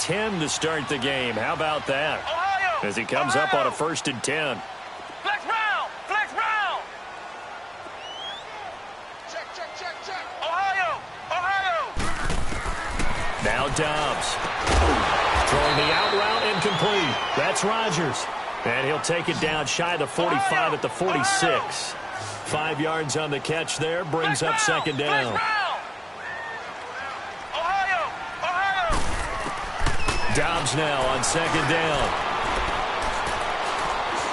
10 to start the game. How about that? Ohio! As he comes up on a 1st and 10. Flex round! Flex round! Check, check, check, check. Ohio! Ohio! Now Dobbs. Throwing the out route incomplete. That's Rodgers. And he'll take it down shy of the 45 at the 46. 5 yards on the catch there. Brings up 2nd down. Ohio! Ohio! Dobbs now on 2nd down.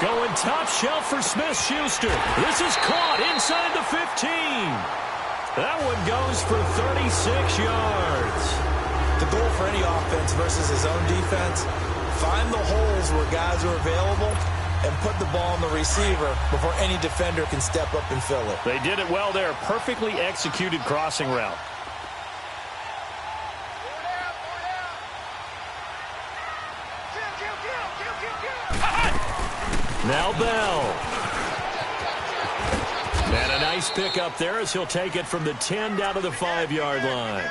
Going top shelf for Smith-Schuster. This is caught inside the 15. That one goes for 36 yards. The goal for any offense versus his own defense, find the holes where guys are available and put the ball on the receiver before any defender can step up and fill it. They did it well there. Perfectly executed crossing route. Now Bell. And a nice pickup there as he'll take it from the 10 down to the 5-yard line.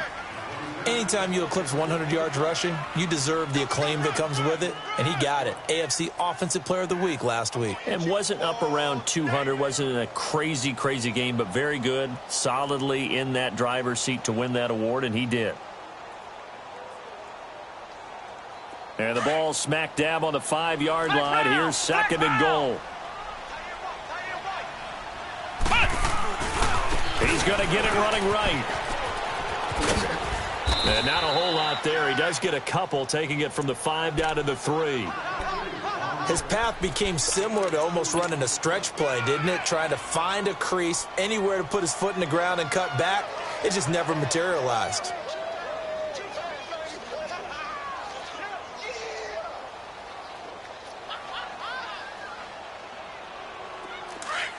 Anytime you eclipse 100 yards rushing, you deserve the acclaim that comes with it, and he got it. AFC Offensive Player of the Week last week. And wasn't up around 200, wasn't a crazy, crazy game, but very good, solidly in that driver's seat to win that award, and he did. And the ball smack dab on the 5-yard line. Here's 2nd and goal. He's going to get it running right. And not a whole lot there. He does get a couple, taking it from the 5 down to the 3. His path became similar to almost running a stretch play, didn't it? Trying to find a crease, anywhere to put his foot in the ground and cut back. It just never materialized.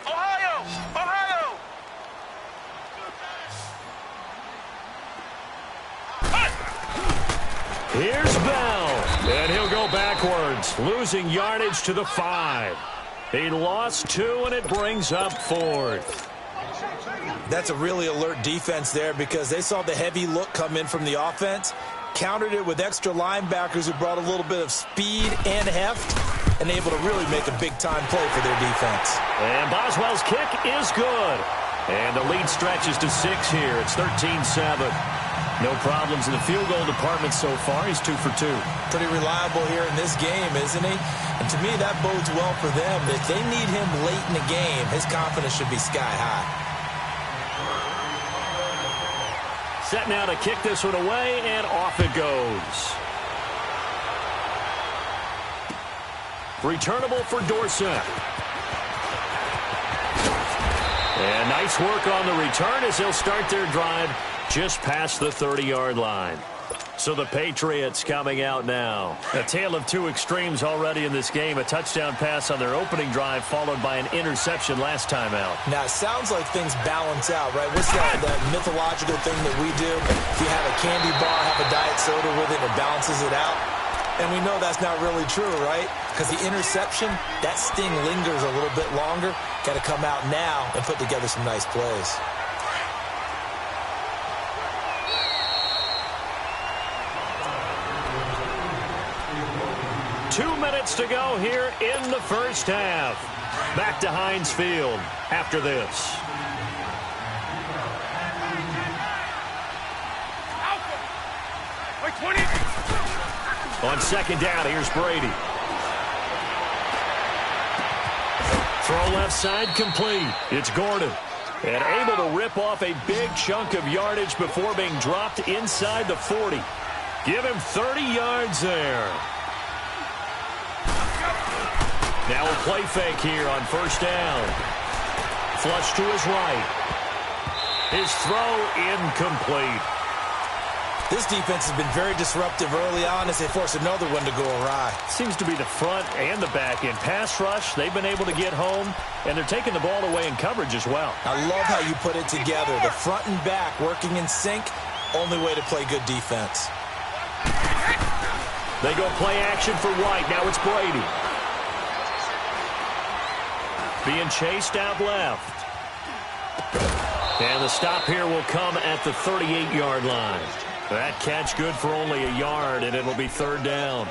Ohio! Ohio! Here's Bell, and he'll go backwards, losing yardage to the 5. He lost 2, and it brings up 4th. That's a really alert defense there because they saw the heavy look come in from the offense, countered it with extra linebackers who brought a little bit of speed and heft, and able to really make a big-time play for their defense. And Boswell's kick is good. And the lead stretches to 6 here. It's 13-7. No problems in the field goal department so far. He's 2 for 2. Pretty reliable here in this game, isn't he? And to me, that bodes well for them. If they need him late in the game, his confidence should be sky high. Set now to kick this one away, and off it goes. Returnable for Dorsett. And nice work on the return as they'll start their drive just past the 30-yard line. So the Patriots coming out now. A tale of 2 extremes already in this game. A touchdown pass on their opening drive followed by an interception last time out. Now, it sounds like things balance out, right? What's that mythological thing that we do? If you have a candy bar, have a diet soda with it, it balances it out. And we know that's not really true, right? Because the interception, that sting lingers a little bit longer. Got to come out now and put together some nice plays. Two minutes to go here in the first half. Back to Heinz Field after this. On 2nd down, here's Brady. Throw left side complete. It's Gordon. And able to rip off a big chunk of yardage before being dropped inside the 40. Give him 30 yards there. Now a play fake here on 1st down. Flush to his right. His throw incomplete. This defense has been very disruptive early on as they force another one to go awry. Seems to be the front and the back end. Pass rush, they've been able to get home, and they're taking the ball away in coverage as well. I love how you put it together. The front and back working in sync, only way to play good defense. They go play action for White. Now it's Brady. Being chased out left. And the stop here will come at the 38-yard line. That catch good for only a yard, and it'll be third down.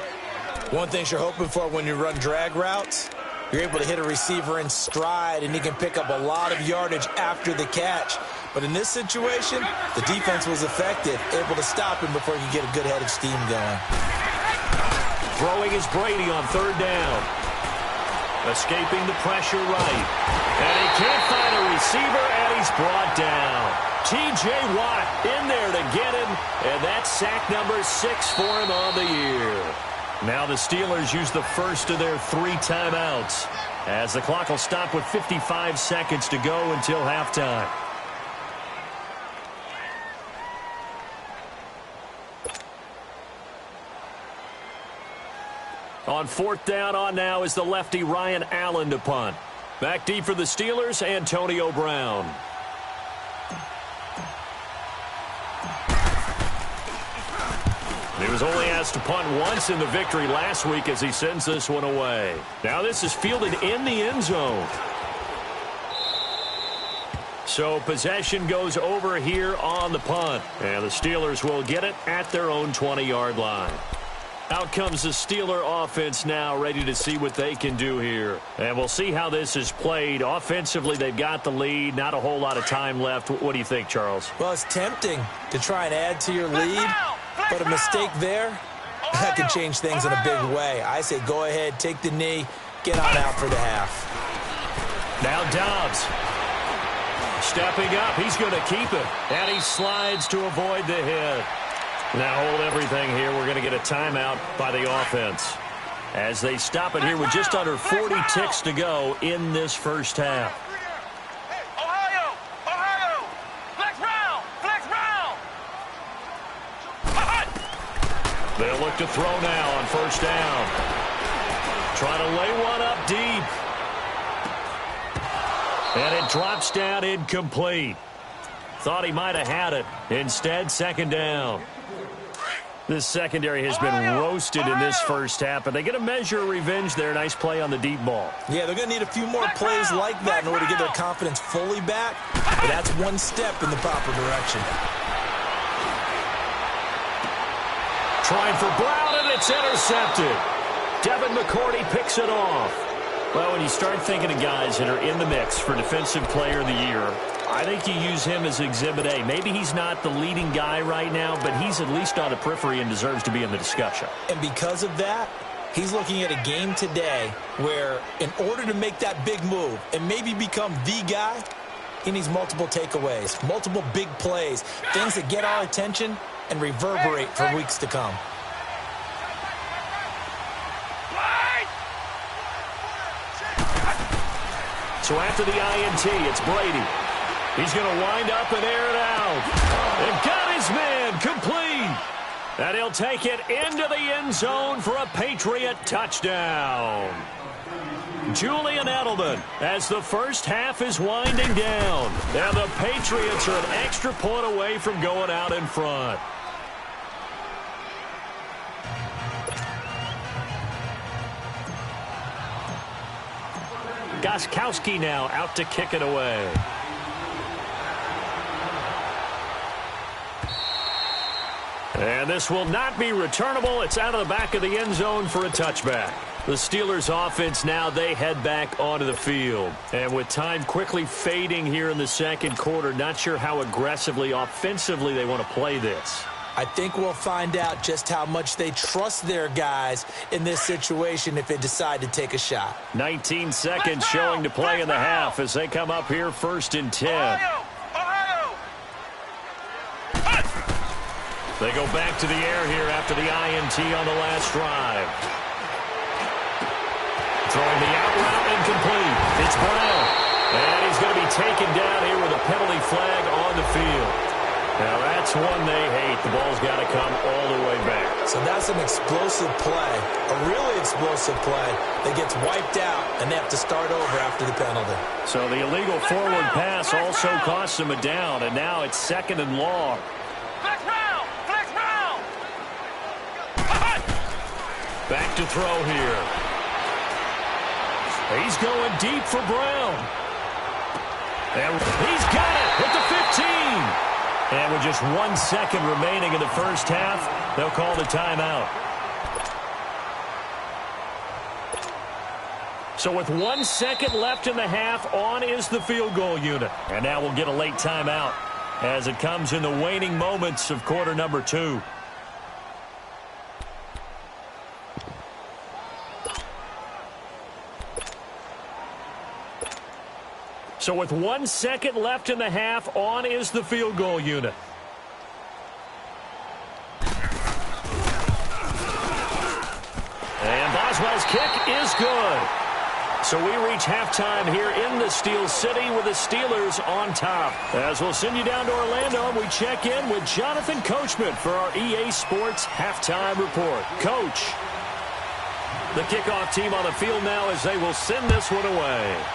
One thing you're hoping for when you run drag routes, you're able to hit a receiver in stride, and he can pick up a lot of yardage after the catch. But in this situation, the defense was effective, able to stop him before he could get a good head of steam going. Throwing is Brady on third down. Escaping the pressure right. And he can't find a receiver, and he's brought down. T.J. Watt in there to get him, and that's sack number 6 for him on the year. Now the Steelers use the first of their 3 timeouts, as the clock will stop with 55 seconds to go until halftime. On fourth down on now is the lefty Ryan Allen to punt. Back deep for the Steelers, Antonio Brown. He was only asked to punt once in the victory last week as he sends this one away. Now this is fielded in the end zone. So possession goes over here on the punt. And the Steelers will get it at their own 20-yard line. Out comes the Steeler offense now, ready to see what they can do here. And we'll see how this is played. Offensively, they've got the lead. Not a whole lot of time left. What do you think, Charles? Well, it's tempting to try and add to your lead, but a mistake there, that can change things in a big way. I say go ahead, take the knee, get on out for the half. Now Dobbs. Stepping up, he's going to keep it. And he slides to avoid the hit. Now hold everything here. We're going to get a timeout by the offense as they stop it here with just under 40 ticks to go in this first half. Ohio! Ohio! Flex round! They'll look to throw now on first down. Trying to lay one up deep. And it drops down incomplete. Thought he might have had it. Instead, second down. This secondary has been roasted in this first half, but they get a measure of revenge there. Nice play on the deep ball. Yeah, they're going to need a few more plays like that in order to get their confidence fully back, but that's one step in the proper direction. Trying for Brown, and it's intercepted. Devin McCourty picks it off. Well, when you start thinking of guys that are in the mix for Defensive Player of the Year, I think you use him as Exhibit A. Maybe he's not the leading guy right now, but he's at least on the periphery and deserves to be in the discussion. And because of that, he's looking at a game today where in order to make that big move and maybe become the guy, he needs multiple takeaways, multiple big plays, things that get our attention and reverberate for weeks to come. So after the INT, it's Brady. He's going to wind up and air it out. And got his man complete. And he'll take it into the end zone for a Patriot touchdown. Julian Edelman as the first half is winding down. And the Patriots are an extra point away from going out in front. Gostkowski now out to kick it away. And this will not be returnable. It's out of the back of the end zone for a touchback. The Steelers offense now, they head back onto the field. And with time quickly fading here in the second quarter, not sure how aggressively, offensively they want to play this. I think we'll find out just how much they trust their guys in this situation if they decide to take a shot. 19 seconds showing to play in the half as they come up here first and 10. Ohio! They go back to the air here after the INT on the last drive. Throwing the out route incomplete. It's Brown. And he's going to be taken down here with a penalty flag on the field. Now that's one they hate. The ball's got to come all the way back. So that's an explosive play, a really explosive play that gets wiped out, and they have to start over after the penalty. So the illegal forward pass also costs them a down, and now it's second and long. Flex round! Back to throw here. He's going deep for Brown. And he's got it at the 15. And with just 1 second remaining in the first half, they'll call the timeout. So with 1 second left in the half, on is the field goal unit. And now we'll get a late timeout as it comes in the waning moments of quarter number 2. So with 1 second left in the half, on is the field goal unit. And Boswell's kick is good. So we reach halftime here in the Steel City with the Steelers on top. As we'll send you down to Orlando, we check in with Jonathan Coachman for our EA Sports Halftime Report. Coach, the kickoff team on the field now as they will send this one away.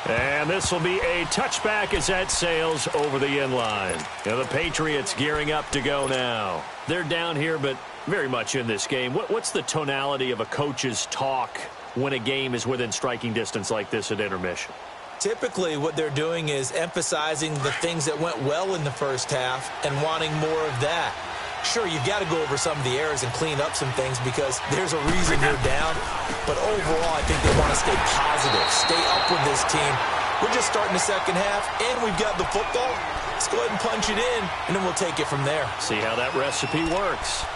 And this will be a touchback as that sails over the end line. Now the Patriots gearing up to go now. They're down here, but very much in this game. What's the tonality of a coach's talk when a game is within striking distance like this at intermission? Typically, what they're doing is emphasizing the things that went well in the first half and wanting more of that. Sure, you've got to go over some of the errors and clean up some things because there's a reason you're down. But overall, I think they want to stay positive, stay up with this team. We're just starting the second half, and we've got the football. Let's go ahead and punch it in, and then we'll take it from there. See how that recipe works.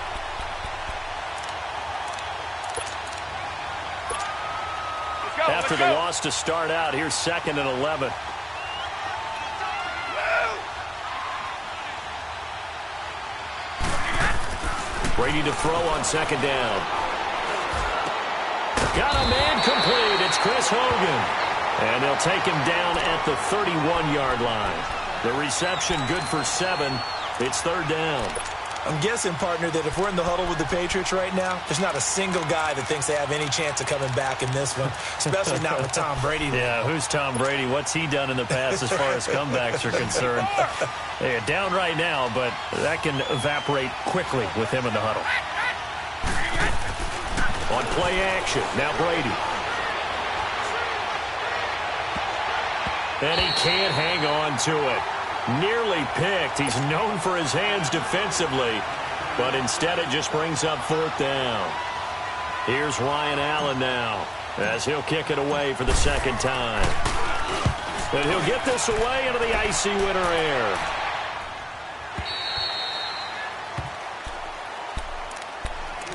After the loss to start out, here's 2nd and 11. Brady to throw on 2nd down. Got a man complete. It's Chris Hogan. And they'll take him down at the 31-yard line. The reception good for 7. It's 3rd down. I'm guessing, partner, that if we're in the huddle with the Patriots right now, there's not a single guy that thinks they have any chance of coming back in this one, especially not with Tom Brady. Yeah, who's Tom Brady? What's he done in the past as far as comebacks are concerned? They're down right now, but that can evaporate quickly with him in the huddle. On play action, now Brady. And he can't hang on to it. Nearly picked. He's known for his hands defensively, but instead it just brings up 4th down. Here's Ryan Allen now as he'll kick it away for the 2nd time. And he'll get this away into the icy winter air.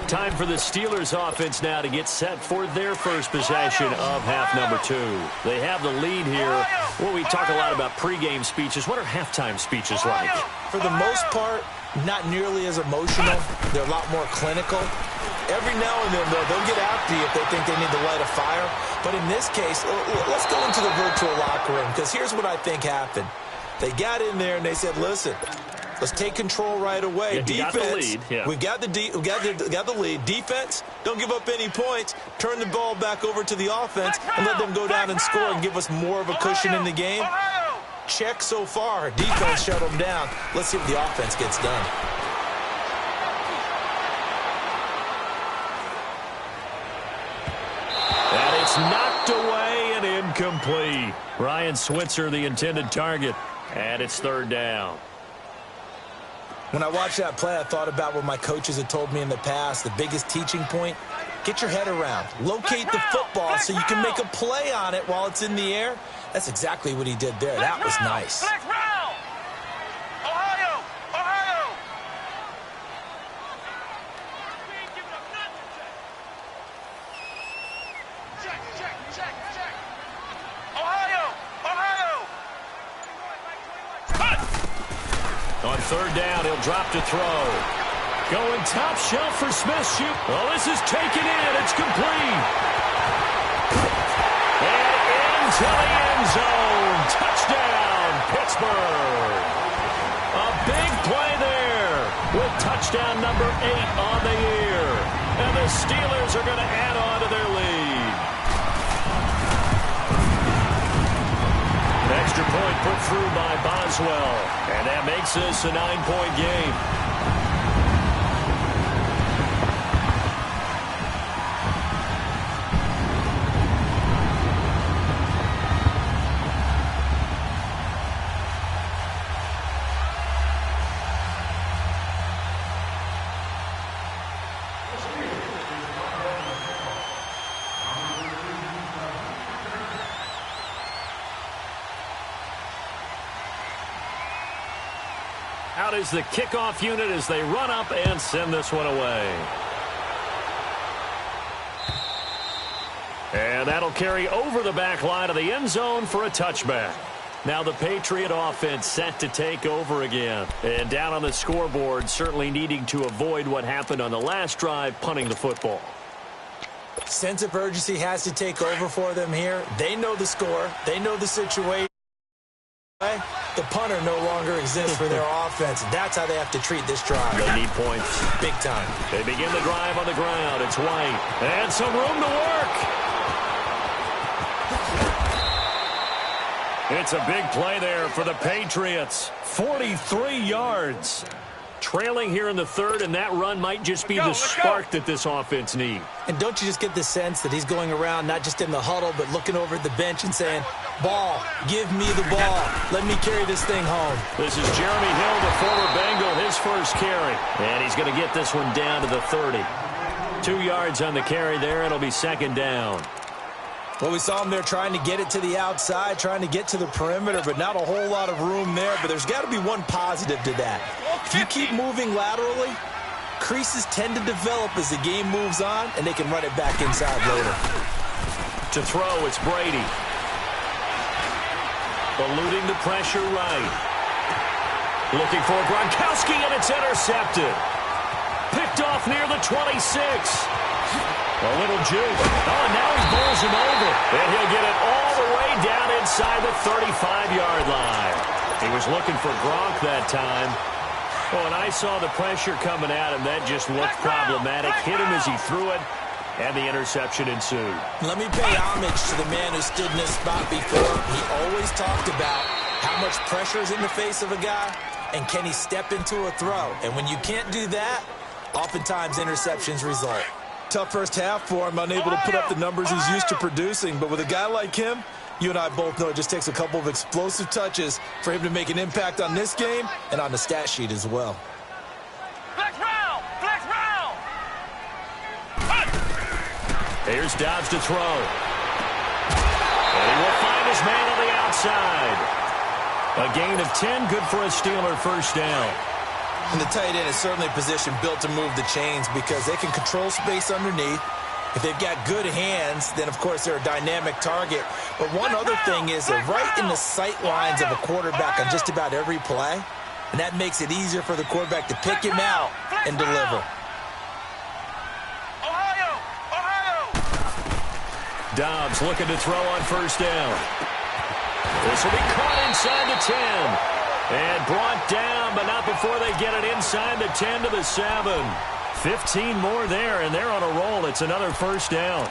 Time for the Steelers offense now to get set for their first possession of half number 2. They have the lead here. Well, we talk a lot about pregame speeches. What are halftime speeches like? For the most part, not nearly as emotional. They're a lot more clinical. Every now and then, though, they'll get after you if they think they need to light a fire. But in this case, let's go into the virtual locker room, because here's what I think happened. They got in there and they said, listen, let's take control right away. Yeah, defense, got the lead. Yeah. we got the lead. Defense, don't give up any points. Turn the ball back over to the offense and let them go down and score and give us more of a cushion in the game. Check so far. Defense shut them down. Let's see what the offense gets done. And it's knocked away and incomplete. Ryan Switzer, the intended target, and it's 3rd down. When I watched that play, I thought about what my coaches had told me in the past. The biggest teaching point, get your head around. Locate the football so you can make a play on it while it's in the air. That's exactly what he did there. That was nice. On 3rd down, he'll drop to throw. Going top shelf for Smith. Shoot. Oh, this is taken in. It's complete. And into the end zone. Touchdown, Pittsburgh. A big play there with touchdown number 8 on the year. And the Steelers are going to add on to their lead. An extra point put through by Boswell. And that makes this a 9-point game. out as the kickoff unit as they run up and send this one away. And that'll carry over the back line of the end zone for a touchback. Now the Patriot offense set to take over again. And down on the scoreboard, certainly needing to avoid what happened on the last drive, punting the football. Sense of urgency has to take over for them here. They know the score. They know the situation. The punter no longer exists for their offense. That's how they have to treat this drive. They need points. Big time. They begin the drive on the ground. It's White. And some room to work. It's a big play there for the Patriots. 43 yards. Trailing here in the third, and that run might just be the spark that this offense needs. And don't you just get the sense that he's going around not just in the huddle, but looking over at the bench and saying, ball, give me the ball. Let me carry this thing home. This is Jeremy Hill, the former Bengal, his first carry. And he's going to get this one down to the 30. 2 yards on the carry there. It'll be second down. Well, we saw him there trying to get it to the outside, trying to get to the perimeter, but not a whole lot of room there. But there's got to be one positive to that. If you keep moving laterally, creases tend to develop as the game moves on, and they can run it back inside later. To throw, it's Brady. Eluding the pressure right. Looking for Gronkowski, and it's intercepted. Picked off near the 26. A little juke. Oh, and now he bowls him over. And he'll get it all the way down inside the 35-yard line. He was looking for Gronk that time. Oh, and I saw the pressure coming at him. That just looked problematic. Hit him as he threw it, and the interception ensued. Let me pay homage to the man who stood in this spot before. He always talked about how much pressure is in the face of a guy, and can he step into a throw. And when you can't do that, oftentimes interceptions result. Tough first half for him, unable to put up the numbers he's used to producing. But with a guy like him, you and I both know it just takes a couple of explosive touches for him to make an impact on this game and on the stat sheet as well. Flex round! Flex round! Here's Dobbs to throw. And he will find his man on the outside. A gain of 10, good for a Steeler first down. And the tight end is certainly a position built to move the chains because they can control space underneath. If they've got good hands, then, of course, they're a dynamic target. But one other thing is they're right in the sight lines of a quarterback on just about every play. And that makes it easier for the quarterback to pick him out and deliver. Dobbs looking to throw on first down. This will be caught inside the 10. And brought down, but not before they get it inside the 10 to the 7. 15 more there, and they're on a roll. It's another first down.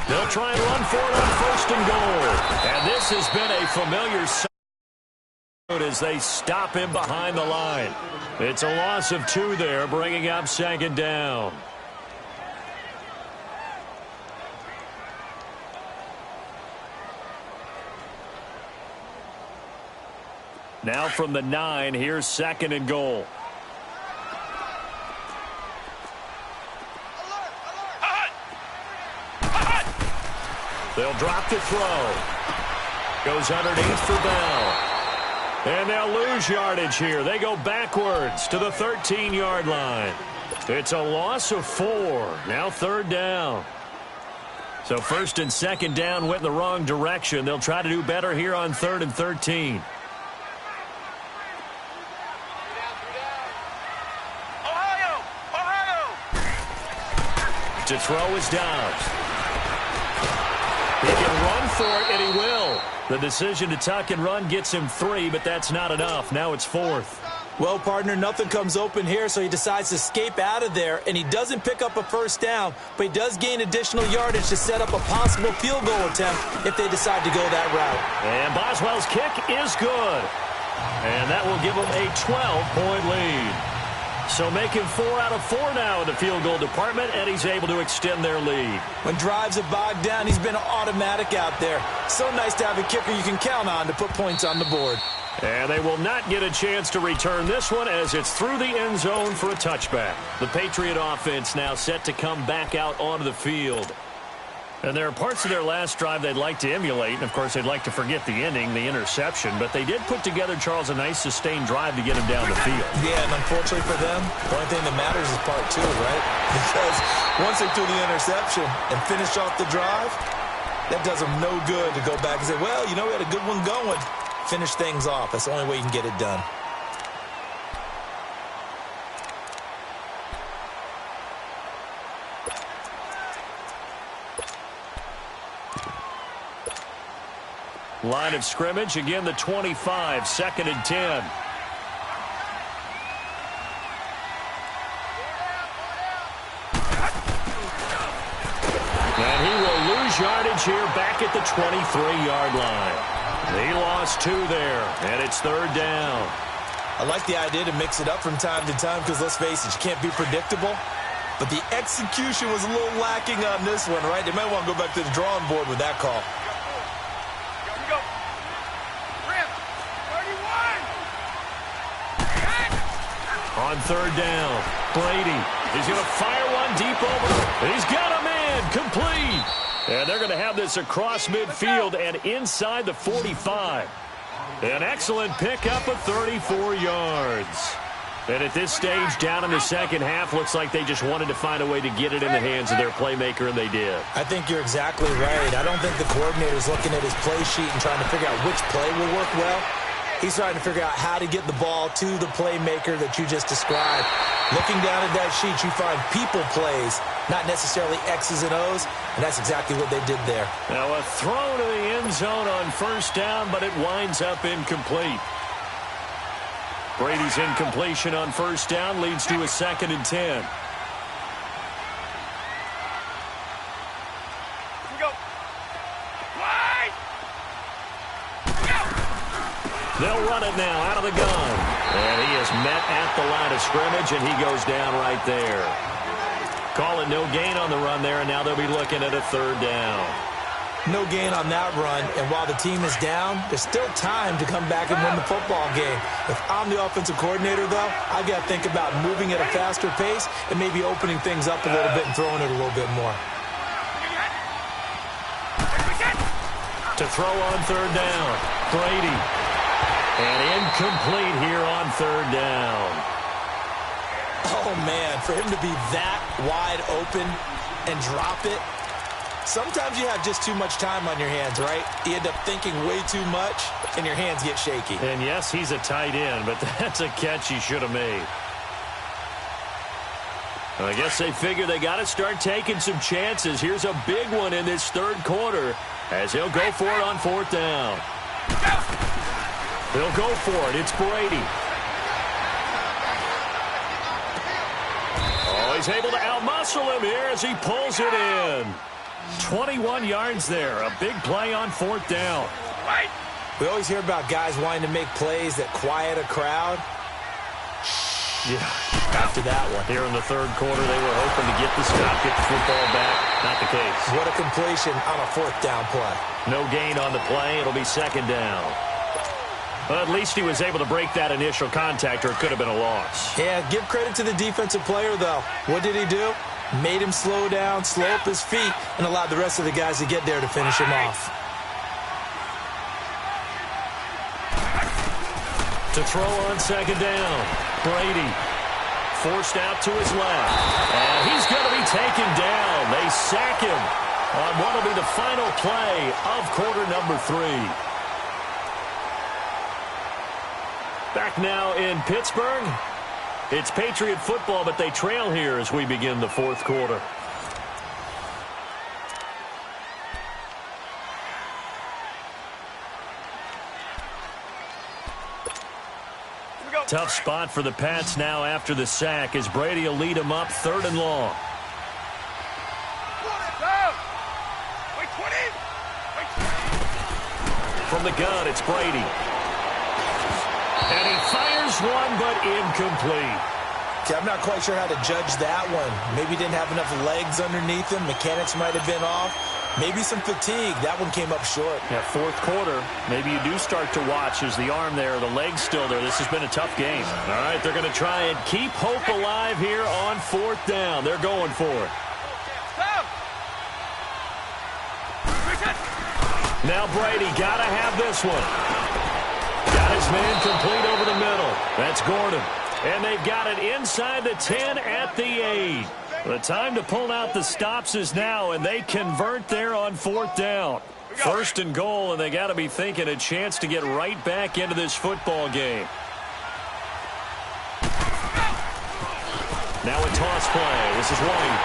They'll try and run for it on first and goal. And this has been a familiar sight as they stop him behind the line. It's a loss of 2 there, bringing up second down. Now from the 9, here's second and goal. They'll drop the throw. Goes underneath for Bell. And they'll lose yardage here. They go backwards to the 13-yard line. It's a loss of 4. Now third down. So first and second down went in the wrong direction. They'll try to do better here on 3rd and 13. To throw is Dobbs. He can run for it, and he will. The decision to tuck and run gets him 3, but that's not enough. Now it's 4th. Well, partner, nothing comes open here, so he decides to escape out of there, and he doesn't pick up a first down, but he does gain additional yardage to set up a possible field goal attempt if they decide to go that route. And Boswell's kick is good. And that will give him a 12-point lead. So making 4 out of 4 now in the field goal department, and he's able to extend their lead. When drives have bogged down, he's been automatic out there. So nice to have a kicker you can count on to put points on the board. And they will not get a chance to return this one as it's through the end zone for a touchback. The Patriot offense now set to come back out onto the field. And there are parts of their last drive they'd like to emulate. And, of course, they'd like to forget the ending, the interception. But they did put together, Charles, a nice sustained drive to get him down the field. Yeah, and unfortunately for them, the only thing that matters is part two, right? Because once they threw the interception and finished off the drive, that does them no good to go back and say, well, you know, we had a good one going. Finish things off. That's the only way you can get it done. Line of scrimmage, again the 25, 2nd and 10. And he will lose yardage here back at the 23-yard line. He lost 2 there, and it's 3rd down. I like the idea to mix it up from time to time because, let's face it, you can't be predictable. But the execution was a little lacking on this one, right? They might want to go back to the drawing board with that call. On 3rd down, Brady is going to fire one deep over. He's got a man, complete. And they're going to have this across midfield and inside the 45. An excellent pickup of 34 yards. And at this stage, down in the second half, looks like they just wanted to find a way to get it in the hands of their playmaker, and they did. I think you're exactly right. I don't think the coordinator's looking at his play sheet and trying to figure out which play will work well. He's trying to figure out how to get the ball to the playmaker that you just described. Looking down at that sheet, you find people plays, not necessarily X's and O's, and that's exactly what they did there. Now a throw to the end zone on 1st down, but it winds up incomplete. Brady's incompletion on 1st down leads to a 2nd and 10. They'll run it now out of the gun. And he is met at the line of scrimmage, and he goes down right there. Call it no gain on the run there, and now they'll be looking at a 3rd down. No gain on that run, and while the team is down, there's still time to come back and win the football game. If I'm the offensive coordinator, though, I've got to think about moving at a faster pace and maybe opening things up a little bit and throwing it a little bit more. To throw on 3rd down, Brady. And incomplete here on 3rd down. Oh, man, for him to be that wide open and drop it, sometimes you have just too much time on your hands, right? You end up thinking way too much, and your hands get shaky. And, yes, he's a tight end, but that's a catch he should have made. I guess they figure they got to start taking some chances. Here's a big one in this 3rd quarter as he'll go for it on 4th down. They'll go for it. It's Brady. Oh, he's able to outmuscle him here as he pulls it in. 21 yards there. A big play on 4th down. We always hear about guys wanting to make plays that quiet a crowd. Yeah. After that one. Here in the 3rd quarter, they were hoping to get the stop, get the football back. Not the case. What a completion on a 4th down play. No gain on the play. It'll be 2nd down. Well, at least he was able to break that initial contact, or it could have been a loss. Yeah, give credit to the defensive player, though. What did he do? Made him slow down, slow up his feet, and allowed the rest of the guys to get there to finish him off. To throw on 2nd down, Brady forced out to his left. And he's going to be taken down. They sack him on what will be the final play of quarter number 3. Back now in Pittsburgh. It's Patriot football, but they trail here as we begin the 4th quarter. Tough spot for the Pats now after the sack as Brady will lead them up 3rd and long. From the gun, it's Brady. And he fires one, but incomplete. Okay, I'm not quite sure how to judge that one. Maybe didn't have enough legs underneath him. Mechanics might have been off. Maybe some fatigue. That one came up short. Yeah, fourth quarter, maybe you do start to watch as the arm there, the leg's still there. This has been a tough game. All right, they're going to try and keep hope alive here on fourth down. They're going for it. Now Brady got to have this one. Got his man complete over the middle. That's Gordon. And they've got it inside the 10 at the 8. The time to pull out the stops is now, and they convert there on fourth down. First and goal, and they got to be thinking a chance to get right back into this football game. Now a toss play. This is White.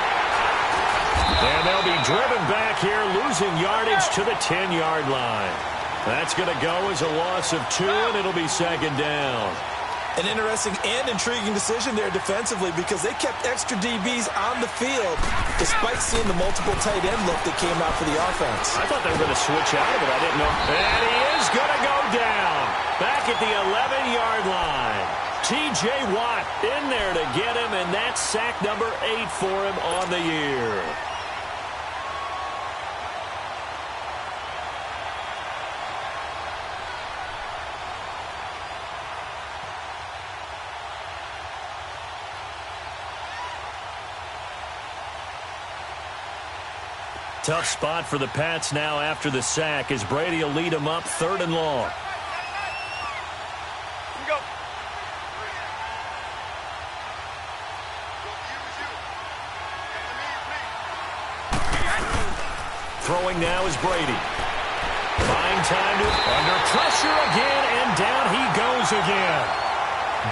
And they'll be driven back here, losing yardage to the 10-yard line. That's going to go as a loss of 2, and it'll be second down. An interesting and intriguing decision there defensively because they kept extra DBs on the field despite seeing the multiple tight end look that came out for the offense. I thought they were going to switch out of it. I didn't know. And he is going to go down back at the 11-yard line. T.J. Watt in there to get him, and that's sack number 8 for him on the year. Tough spot for the Pats now after the sack as Brady will lead them up 3rd and long. Go. Throwing now is Brady. Buying time to under pressure again, and down he goes again.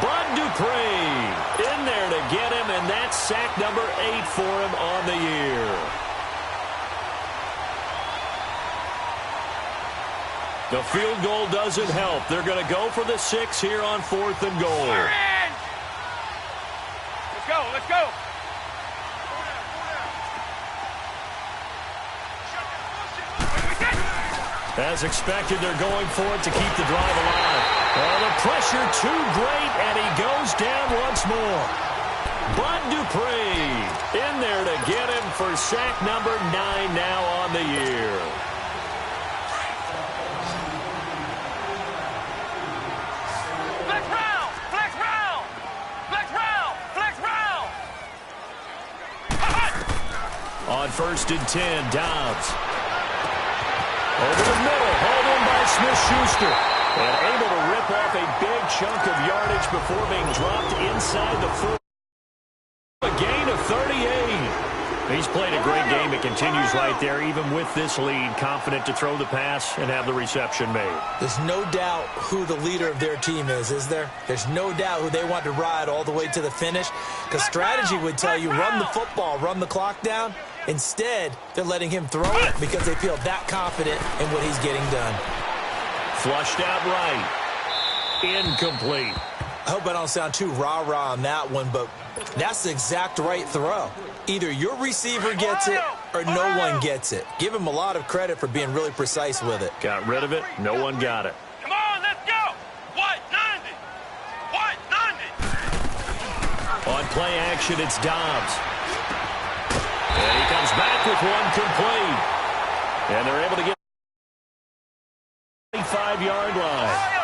Bud Dupree in there to get him, and that's sack number 8 for him on the year. The field goal doesn't help. They're going to go for the 6 here on 4th and goal. We're in. Let's go. Let's go. As expected, they're going for it to keep the drive alive. Oh, the pressure too great, and he goes down once more. Bud Dupree in there to get him for sack number 9 now on the year. On 1st and 10, Dobbs. Over the middle, hauled in by Smith-Schuster. And able to rip off a big chunk of yardage before being dropped inside the 4. A gain of 38. He's played a great game. It continues right there, even with this lead. Confident to throw the pass and have the reception made. There's no doubt who the leader of their team is there? There's no doubt who they want to ride all the way to the finish. Because strategy would tell you, run the football, run the clock down. Instead, they're letting him throw it because they feel that confident in what he's getting done. Flushed out right. Incomplete. I hope I don't sound too rah-rah on that one, but that's the exact right throw. Either your receiver gets it or no one gets it. Give him a lot of credit for being really precise with it. Got rid of it. No one got it. Come on, let's go. White 90. White 90. On play action, it's Dobbs. And he comes back with one complete. And they're able to get the 25-yard line.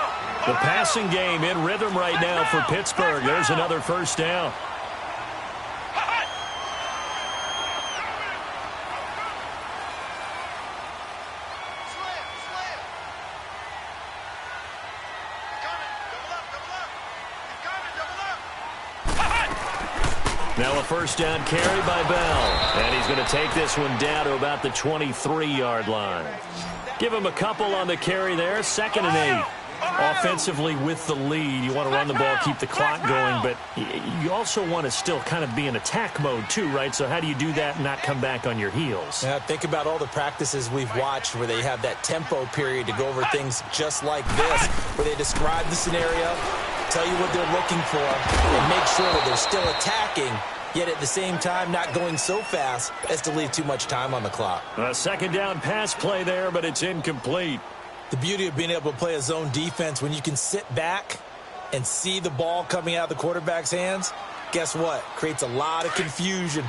The passing game in rhythm right now for Pittsburgh. There's another first down. Now a first down carry by Bell. And he's going to take this one down to about the 23-yard line. Give him a couple on the carry there. 2nd and 8. Offensively with the lead, you want to run the ball, keep the clock going, but you also want to still kind of be in attack mode too, right? So how do you do that and not come back on your heels? Yeah, think about all the practices we've watched where they have that tempo period to go over things just like this, where they describe the scenario, tell you what they're looking for, and make sure that they're still attacking, yet at the same time not going so fast as to leave too much time on the clock. A second down pass play there, but it's incomplete. The beauty of being able to play a zone defense when you can sit back and see the ball coming out of the quarterback's hands, guess what? Creates a lot of confusion.